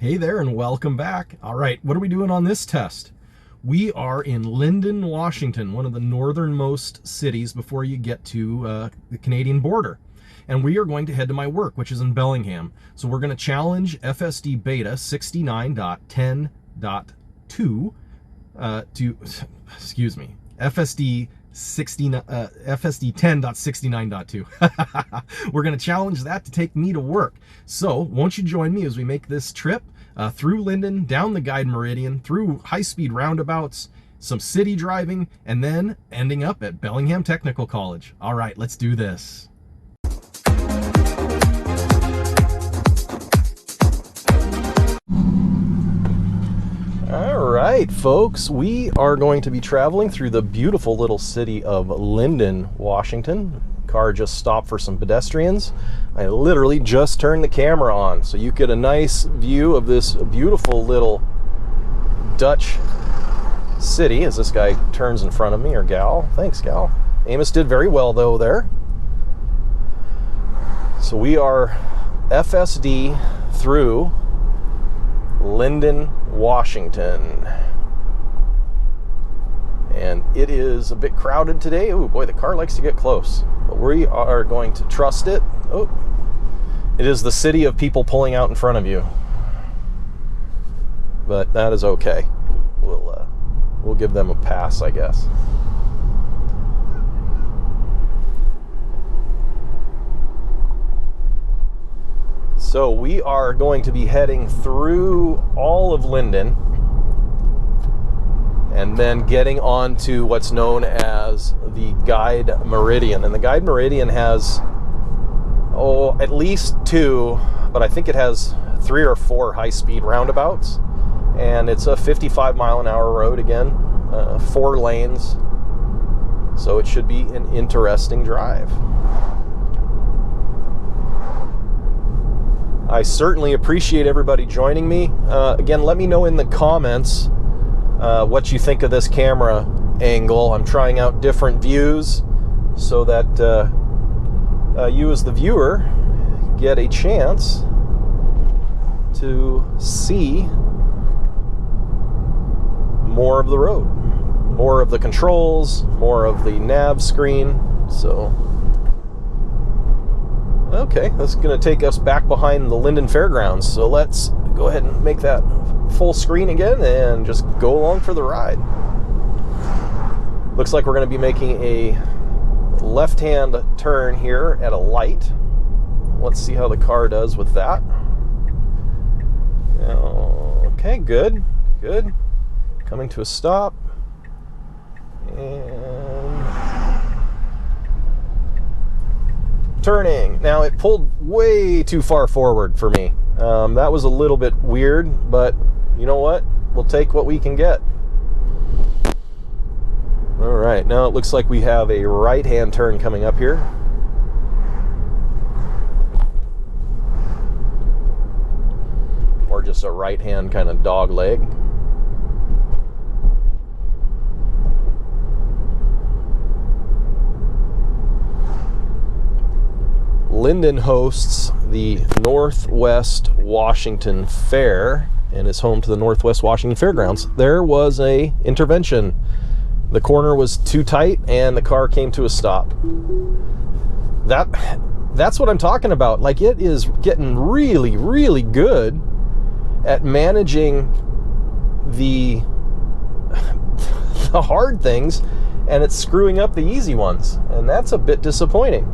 Hey there and welcome back. All right, what are we doing on this test? We are in Lynden, Washington, one of the northernmost cities before you get to the Canadian border. And we are going to head to my work, which is in Bellingham. So we're going to challenge FSD beta 69.10.2 FSD 10.69.2. We're going to challenge that to take me to work. So won't you join me as we make this trip through Lynden, down the guide Meridian, through high-speed roundabouts, some city driving, and then ending up at Bellingham Technical College. All right, let's do this. All right, folks, we are going to be traveling through the beautiful little city of Lynden, Washington. Car just stopped for some pedestrians. I literally just turned the camera on so you get a nice view of this beautiful little Dutch city as this guy turns in front of me, or gal. Thanks, gal. Amos did very well though there. So we are FSD through Lynden, Washington. And it is a bit crowded today. Oh boy, the car likes to get close. But we are going to trust it. Oh, it is the city of people pulling out in front of you. But that is okay. We'll give them a pass, I guess. So we are going to be heading through all of Lynden and then getting on to what's known as the Guide Meridian. And the Guide Meridian has, at least two, but I think it has 3 or 4 high-speed roundabouts. And it's a 55-mile-an-hour road again, 4 lanes. So it should be an interesting drive. I certainly appreciate everybody joining me. Again, let me know in the comments what you think of this camera angle. I'm trying out different views so that you as the viewer get a chance to see more of the road, more of the controls, more of the nav screen. So okay, that's going to take us back behind the Lynden Fairgrounds. So let's go ahead and make that full screen again and just go along for the ride. Looks like we're going to be making a left-hand turn here at a light. Let's see how the car does with that. Okay, good. Coming to a stop. And turning. Now it pulled way too far forward for me. That was a little bit weird, but you know what? We'll take what we can get. All right, now it looks like we have a right-hand turn coming up here. Or just a right-hand kind of dog leg. Lynden hosts the Northwest Washington Fair and is home to the Northwest Washington Fairgrounds. There was a intervention. The corner was too tight and the car came to a stop. That's what I'm talking about. Like, it is getting really, really good at managing the hard things, and it's screwing up the easy ones, and that's a bit disappointing.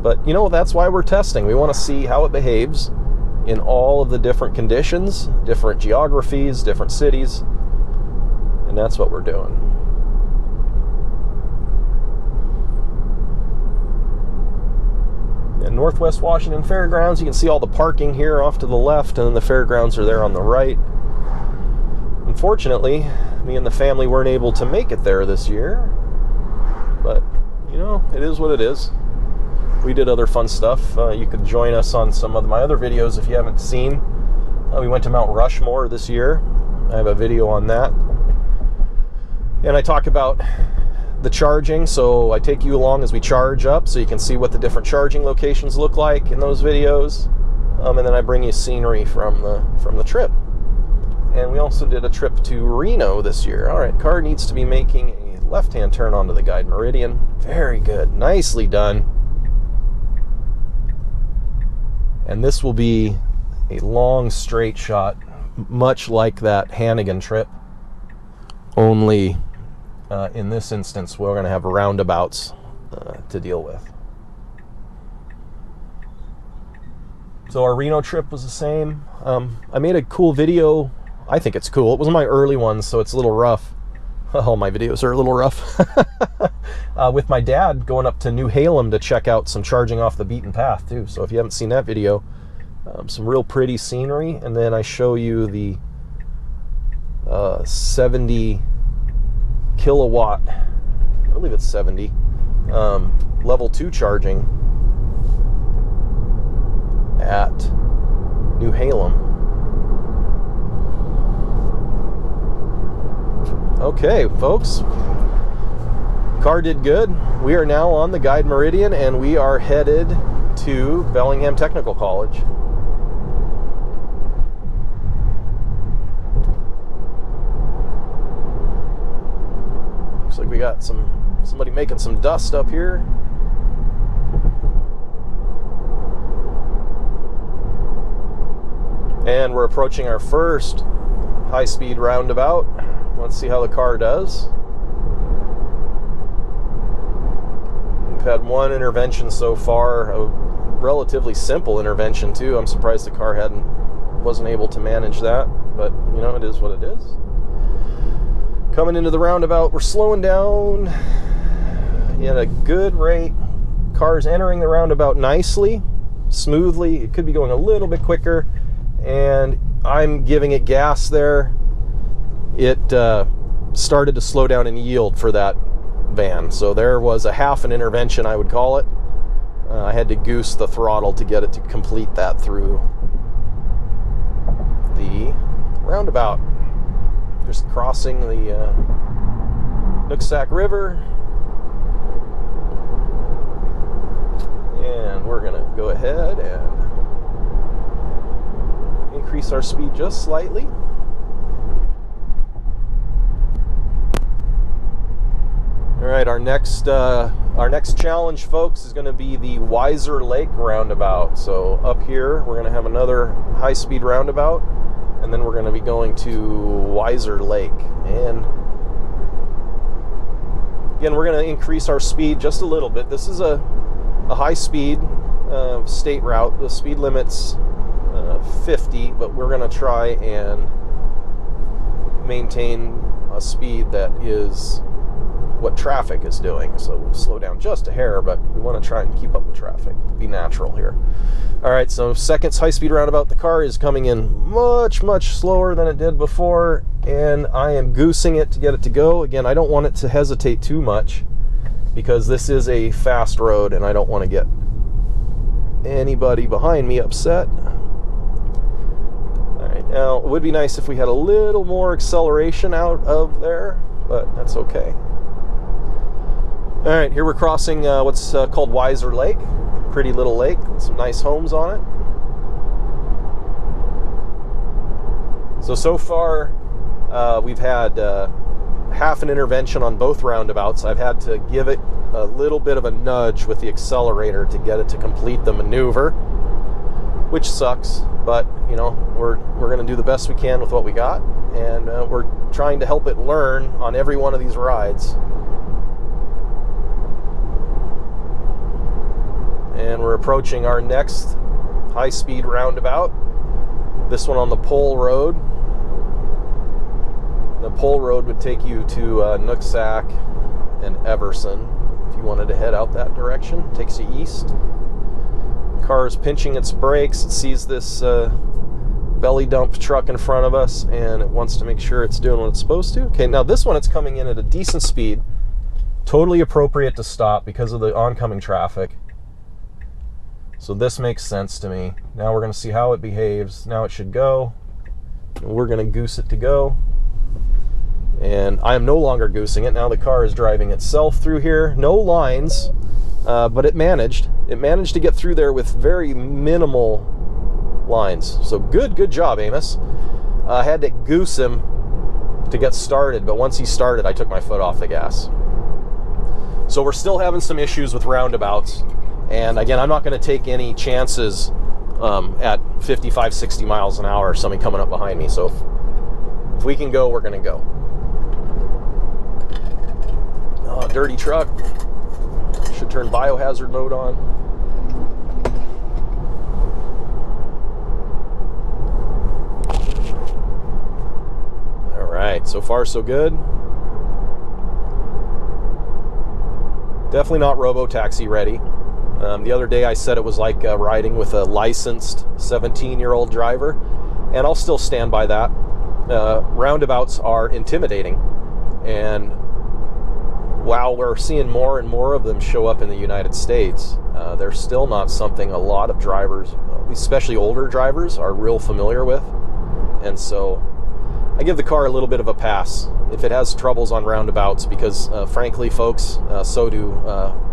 But, you know, that's why we're testing. We want to see how it behaves in all of the different conditions, different geographies, different cities. And that's what we're doing. And Northwest Washington Fairgrounds, you can see all the parking here off to the left, and then the fairgrounds are there on the right. Unfortunately, me and the family weren't able to make it there this year. But, you know, it is what it is. We did other fun stuff. You could join us on some of my other videos if you haven't seen. We went to Mount Rushmore this year. I have a video on that. And I talk about the charging, so I take you along as we charge up so you can see what the different charging locations look like in those videos. and then I bring you scenery from the trip. And we also did a trip to Reno this year. All right, car needs to be making a left-hand turn onto the guide Meridian. Very good, nicely done. And this will be a long straight shot, much like that Hannigan trip, only in this instance we're going to have roundabouts to deal with. So our Reno trip was the same. I made a cool video. I think it's cool. It was my early one, so it's a little rough. All my videos are a little rough. With my dad going up to New Halem to check out some charging off the beaten path too. So if you haven't seen that video, some real pretty scenery. And then I show you the 70 kilowatt, I believe it's 70, level 2 charging at New Halem. Okay, folks, car did good. We are now on the guide Meridian and we are headed to Bellingham Technical College. Looks like we got somebody making some dust up here. And we're approaching our first high-speed roundabout. Let's see how the car does. We've had one intervention so far, a relatively simple intervention too. I'm surprised the car wasn't able to manage that, but you know, it is what it is. Coming into the roundabout, we're slowing down at a good rate. Car's entering the roundabout nicely, smoothly. It could be going a little bit quicker, and I'm giving it gas there. It started to slow down and yield for that van. So there was a half an intervention, I would call it. I had to goose the throttle to get it to complete that through the roundabout. Just crossing the Nooksack River. And we're going to go ahead and increase our speed just slightly. All right, our next challenge, folks, is going to be the Weiser Lake roundabout. So up here, we're going to have another high-speed roundabout, and then we're going to be going to Weiser Lake. And again, we're going to increase our speed just a little bit. This is a high-speed state route. The speed limit's 50, but we're going to try and maintain a speed that is what traffic is doing. So we'll slow down just a hair, but we want to try and keep up with traffic, be natural here. All right, so second high-speed roundabout. The car is coming in much slower than it did before, and I am goosing it to get it to go. Again, I don't want it to hesitate too much because this is a fast road and I don't want to get anybody behind me upset. All right, now it would be nice if we had a little more acceleration out of there, but that's okay. All right, here we're crossing what's called Weiser Lake. Pretty little lake with some nice homes on it. So far, we've had half an intervention on both roundabouts. I've had to give it a little bit of a nudge with the accelerator to get it to complete the maneuver, which sucks, but you know, we're going to do the best we can with what we got, and we're trying to help it learn on every one of these rides. And we're approaching our next high-speed roundabout. This one on the Pole Road. The Pole Road would take you to Nooksack and Everson if you wanted to head out that direction. It takes you east. Car is pinching its brakes. It sees this belly dump truck in front of us, and it wants to make sure it's doing what it's supposed to. Okay, now this one, it's coming in at a decent speed. Totally appropriate to stop because of the oncoming traffic. So this makes sense to me. Now we're going to see how it behaves. Now it should go. We're going to goose it to go. And I am no longer goosing it. Now the car is driving itself through here. No lines, but it managed. It managed to get through there with very minimal lines. So good job, Amos. I had to goose him to get started, but once he started, I took my foot off the gas. So we're still having some issues with roundabouts. And again, I'm not going to take any chances at 55, 60 miles an hour, somebody coming up behind me. So if we can go, we're going to go. Oh, dirty truck. Should turn biohazard mode on. All right, so far so good. Definitely not robo-taxi ready. The other day I said it was like riding with a licensed 17-year-old driver, and I'll still stand by that. Roundabouts are intimidating, and while we're seeing more and more of them show up in the United States, they're still not something a lot of drivers, especially older drivers, are real familiar with. And so I give the car a little bit of a pass if it has troubles on roundabouts, because frankly, folks, so do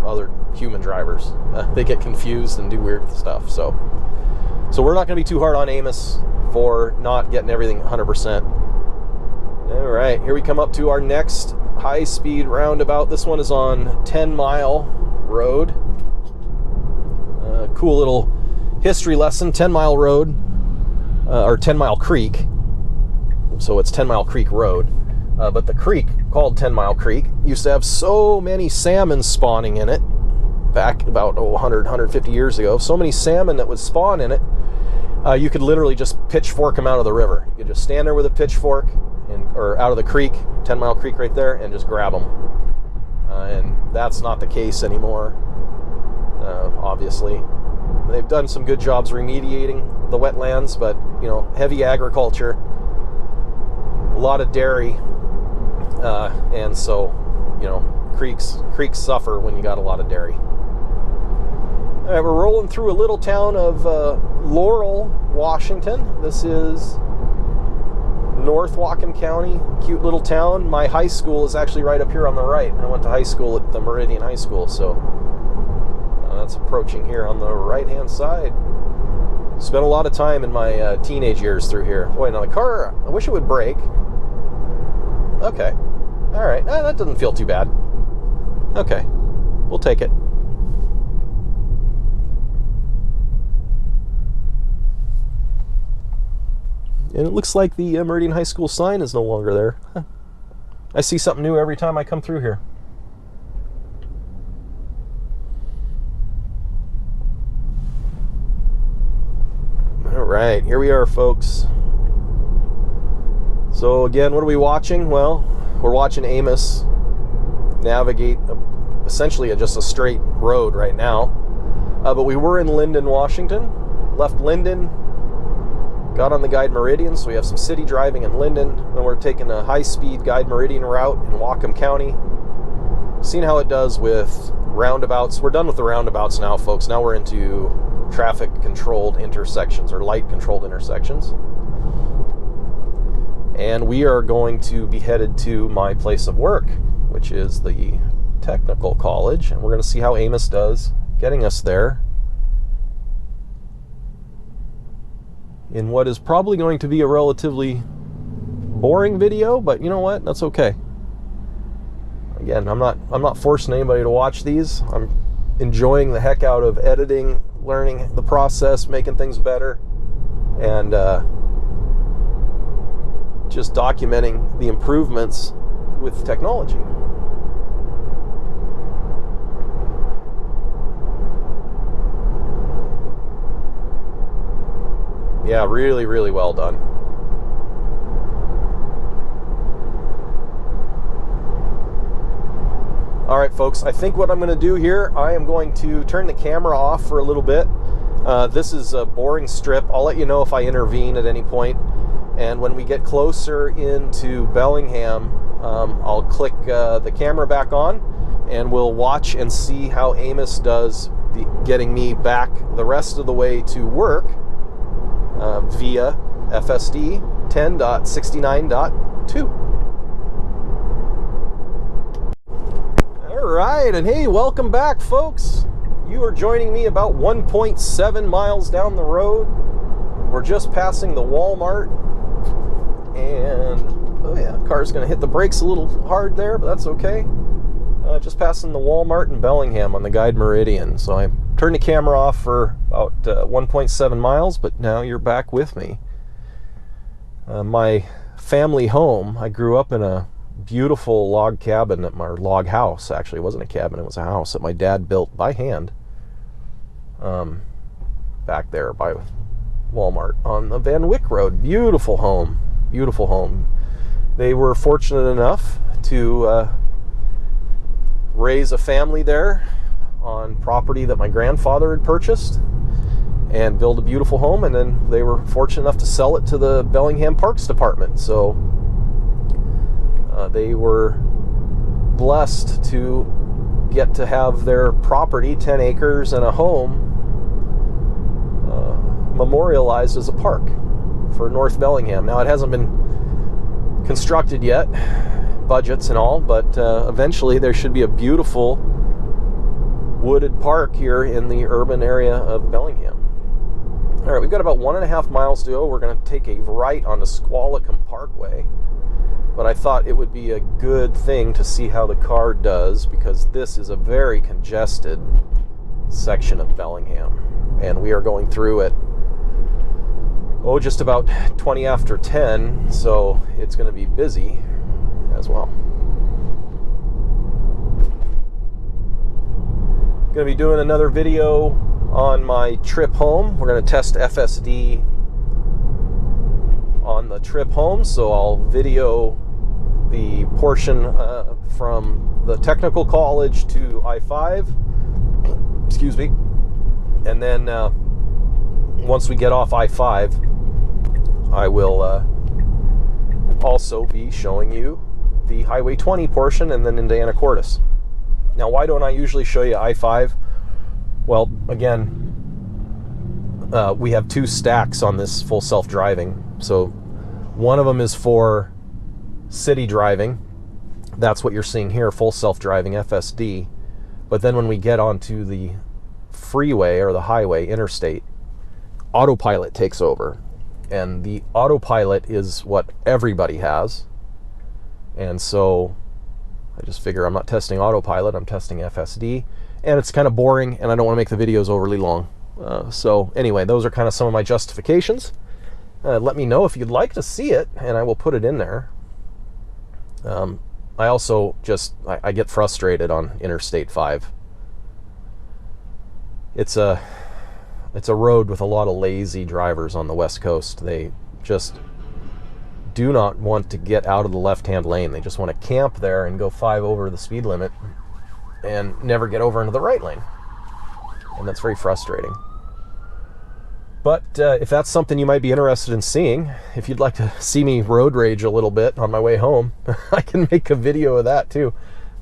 other human drivers. They get confused and do weird stuff. So we're not going to be too hard on Amos for not getting everything 100%. All right, here we come up to our next high-speed roundabout. This one is on 10 Mile Road. Cool little history lesson. 10 Mile Road, or 10 Mile Creek. So it's 10 Mile Creek Road. But the creek, called 10 Mile Creek, used to have so many salmon spawning in it back about 100, 150 years ago. So many salmon that would spawn in it, you could literally just pitchfork them out of the river. You could just stand there with a pitchfork, or out of the creek, 10 Mile Creek right there, and just grab them. And that's not the case anymore, obviously. They've done some good jobs remediating the wetlands, but, you know, heavy agriculture, a lot of dairy, and so, you know, creeks suffer when you got a lot of dairy. All right, we're rolling through a little town of Laurel, Washington. This is North Whatcom County, cute little town. My high school is actually right up here on the right. I went to high school at the Meridian High School, so that's approaching here on the right-hand side. Spent a lot of time in my teenage years through here. Boy, now the car, I wish it would brake. Okay. All right. That doesn't feel too bad. Okay. We'll take it. And it looks like the Meridian High School sign is no longer there. Huh. I see something new every time I come through here. All right, here we are, folks. So again, what are we watching? Well, we're watching Amos navigate essentially just a straight road right now. But we were in Lynden, Washington. Left Lynden, got on the guide Meridian, so we have some city driving in Lynden, and we're taking a high-speed guide Meridian route in Whatcom County. Seeing how it does with roundabouts. We're done with the roundabouts now, folks. Now we're into traffic-controlled intersections, or light-controlled intersections. And we are going to be headed to my place of work, which is the technical college, and we're going to see how Amos does getting us there in what is probably going to be a relatively boring video, but you know what? That's okay. Again, I'm not forcing anybody to watch these. I'm enjoying the heck out of editing, learning the process, making things better, and just documenting the improvements with technology. Yeah, really, really well done. All right, folks, I think what I'm going to do here, I am going to turn the camera off for a little bit. This is a boring strip. I'll let you know if I intervene at any point. And when we get closer into Bellingham, I'll click the camera back on, and we'll watch and see how Amos does getting me back the rest of the way to work via FSD 10.69.2. All right, and hey, welcome back, folks. You are joining me about 1.7 miles down the road. we're just passing the Walmart, and oh yeah, car's going to hit the brakes a little hard there, but that's okay. Just passing the Walmart in Bellingham on the guide Meridian. So I turned the camera off for about 1.7 miles, but now you're back with me. My family home, I grew up in a beautiful log cabin at my log house. Actually, it wasn't a cabin, it was a house that my dad built by hand back there by Walmart on the Van Wyck Road. Beautiful home, beautiful home. They were fortunate enough to raise a family there on property that my grandfather had purchased and build a beautiful home, and then they were fortunate enough to sell it to the Bellingham Parks Department. So they were blessed to get to have their property, 10 acres and a home, memorialized as a park for North Bellingham. Now, it hasn't been constructed yet, budgets and all, but eventually there should be a beautiful wooded park here in the urban area of Bellingham. All right, we've got about 1.5 miles to go. We're going to take a right onto Squalicum Parkway, but I thought it would be a good thing to see how the car does, because this is a very congested section of Bellingham, and we are going through it just about 20 after 10, so it's going to be busy as well. Going to be doing another video on my trip home. We're going to test FSD on the trip home, so I'll video the portion from the technical college to I-5, excuse me, and then once we get off I-5, I will also be showing you the Highway 20 portion and then into Anacortes. Now, why don't I usually show you I-5? Well, again, we have two stacks on this full self-driving. So one of them is for city driving. That's what you're seeing here, full self-driving FSD. But then when we get onto the freeway or the highway, interstate, autopilot takes over. And the autopilot is what everybody has. And so I just figure I'm not testing autopilot, I'm testing FSD. And it's kind of boring, and I don't want to make the videos overly long. So anyway, those are kind of some of my justifications. Let me know if you'd like to see it, and I will put it in there. I also I get frustrated on Interstate 5. It's a road with a lot of lazy drivers on the West Coast. They just do not want to get out of the left-hand lane. They just want to camp there and go 5 over the speed limit and never get over into the right lane. And that's very frustrating. But if that's something you might be interested in seeing, if you'd like to see me road rage a little bit on my way home, I can make a video of that too.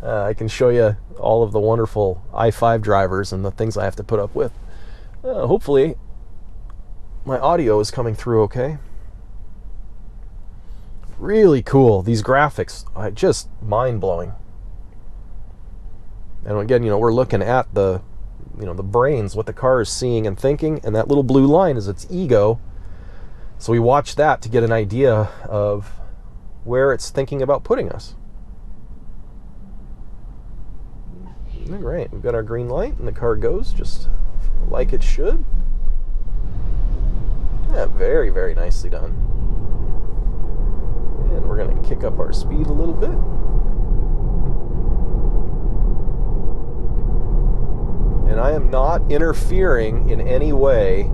I can show you all of the wonderful I-5 drivers and the things I have to put up with. Hopefully my audio is coming through okay. Really cool. These graphics are just mind-blowing. And again, we're looking at the brains, what the car is seeing and thinking, and that little blue line is its ego. So we watch that to get an idea of where it's thinking about putting us. All right, we've got our green light, and the car goes just like it should. Yeah, very, very nicely done. And we're going to kick up our speed a little bit. And I am not interfering in any way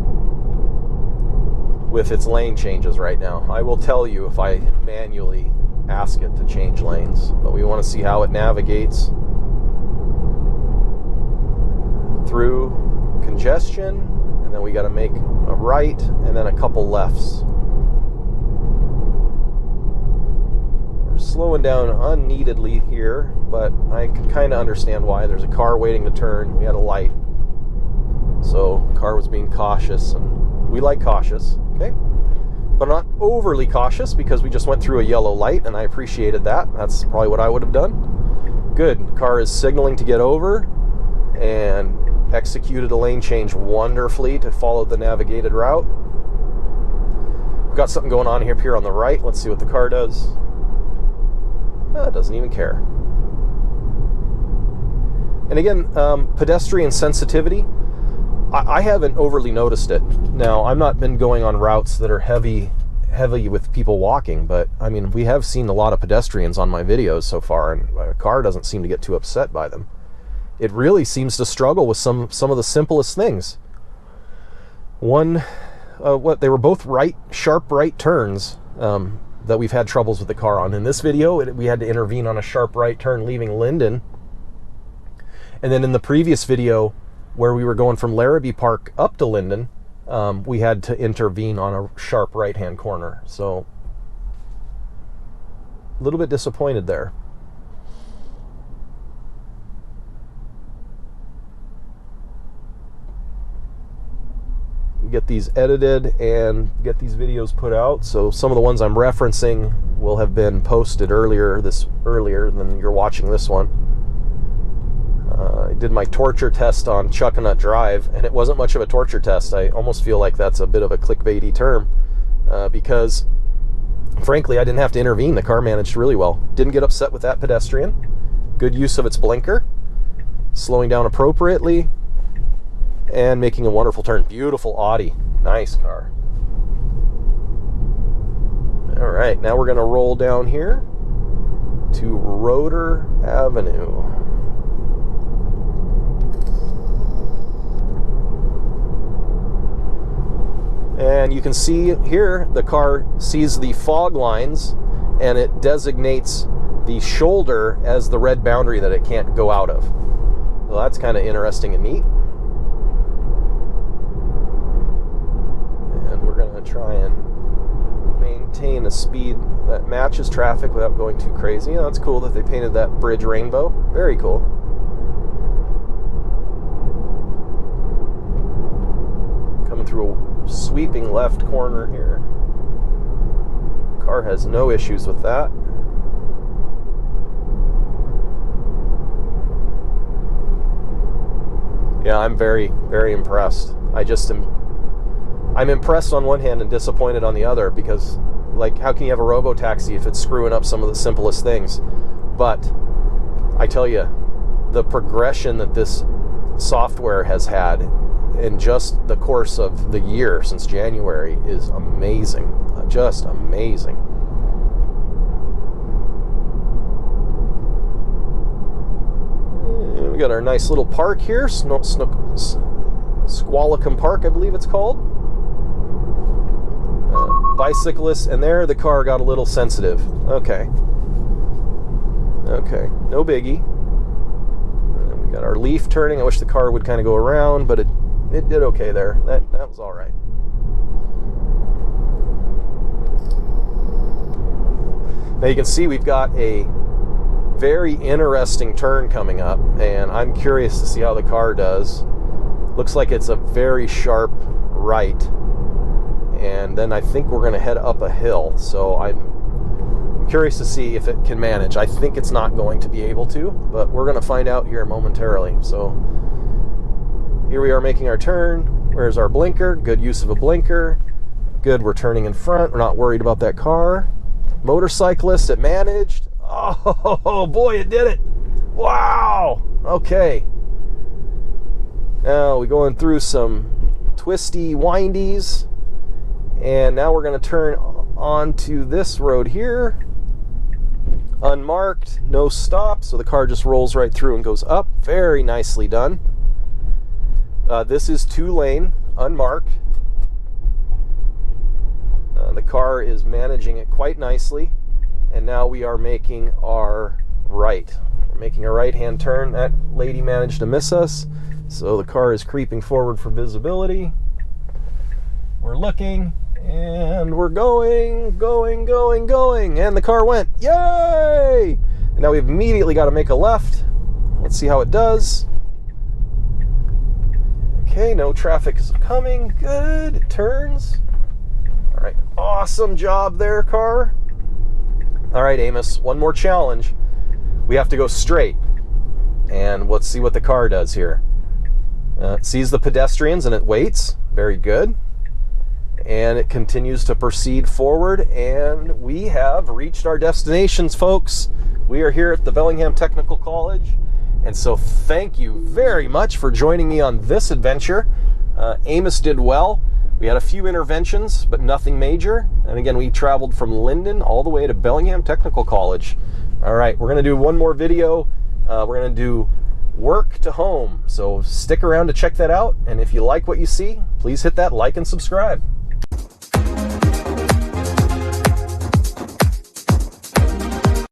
with its lane changes right now. I will tell you if I manually ask it to change lanes, but we want to see how it navigates through congestion, and then we got to make a right and then a couple lefts. We're slowing down unneededly here, but I can kind of understand why. There's a car waiting to turn. We had a light, so the car was being cautious, and we like cautious, okay? But not overly cautious, because we just went through a yellow light, and I appreciated that. That's probably what I would have done. Good. The car is signaling to get over, and executed a lane change wonderfully to follow the navigated route. Got something going on here on the right. Let's see what the car does. It doesn't even care. And again, pedestrian sensitivity, I haven't overly noticed it. Now, I've not been going on routes that are heavy with people walking, but I mean, we have seen a lot of pedestrians on my videos so far, and a car doesn't seem to get too upset by them. It really seems to struggle with some of the simplest things. They were both sharp right turns that we've had troubles with the car on. In this video, we had to intervene on a sharp right turn leaving Lynden. And then in the previous video, where we were going from Larrabee Park up to Lynden, we had to intervene on a sharp right-hand corner. So, a little bit disappointed there. Get these edited and get these videos put out. So some of the ones I'm referencing will have been posted earlier than you're watching this one. I did my torture test on Chuckanut Drive, and it wasn't much of a torture test. I almost feel like that's a bit of a clickbaity term because, frankly, I didn't have to intervene. The car managed really well. Didn't get upset with that pedestrian. Good use of its blinker. Slowing down appropriately. And making a wonderful turn. Beautiful Audi. Nice car. All right, now we're going to roll down here to Roeder Avenue. And you can see here the car sees the fog lines, and it designates the shoulder as the red boundary that it can't go out of. Well, that's kind of interesting and neat. Try and maintain a speed that matches traffic without going too crazy. You know, that's cool that they painted that bridge rainbow. Very cool. Coming through a sweeping left corner here. Car has no issues with that. Yeah, I'm very, very impressed. I'm impressed on one hand and disappointed on the other, because, like, how can you have a robo-taxi if it's screwing up some of the simplest things? But I tell you, the progression that this software has had in just the course of the year since January is amazing. Just amazing. And we got our nice little park here, Squalicum Park, I believe it's called. Bicyclists, and there the car got a little sensitive. Okay, no biggie. And we got our leaf turning. I wish the car would kind of go around, but it did okay there. That was all right. Now you can see we've got a very interesting turn coming up, and I'm curious to see how the car does. Looks like it's a very sharp right. And then I think we're going to head up a hill, so I'm curious to see if it can manage. I think it's not going to be able to, but we're going to find out here momentarily. So here we are making our turn. Where's our blinker? Good use of a blinker. Good, we're turning in front. We're not worried about that car. Motorcyclist, it managed. Oh boy, it did it. Wow. Okay. Now we're going through some twisty windies. And now we're going to turn onto this road here. Unmarked, no stop, so the car just rolls right through and goes up. Very nicely done. This is 2-lane, unmarked. The car is managing it quite nicely. And now we are making our right. We're making a right-hand turn. That lady managed to miss us, so the car is creeping forward for visibility. We're looking. And we're going, and the car went. Yay! And now we've immediately got to make a left. Let's see how it does. Okay, no traffic is coming. Good, it turns. All right, awesome job there, car. All right, Amos, one more challenge. We have to go straight. And let's see what the car does here. It sees the pedestrians and it waits. Very good. and it continues to proceed forward, and we have reached our destinations, folks. We are here at the Bellingham Technical College, and so thank you very much for joining me on this adventure. Amos did well. We had a few interventions, but nothing major. And again, we traveled from Lynden all the way to Bellingham Technical College. All right, we're going to do one more video. We're going to do work to home. So stick around to check that out. And if you like what you see, please hit that like and subscribe.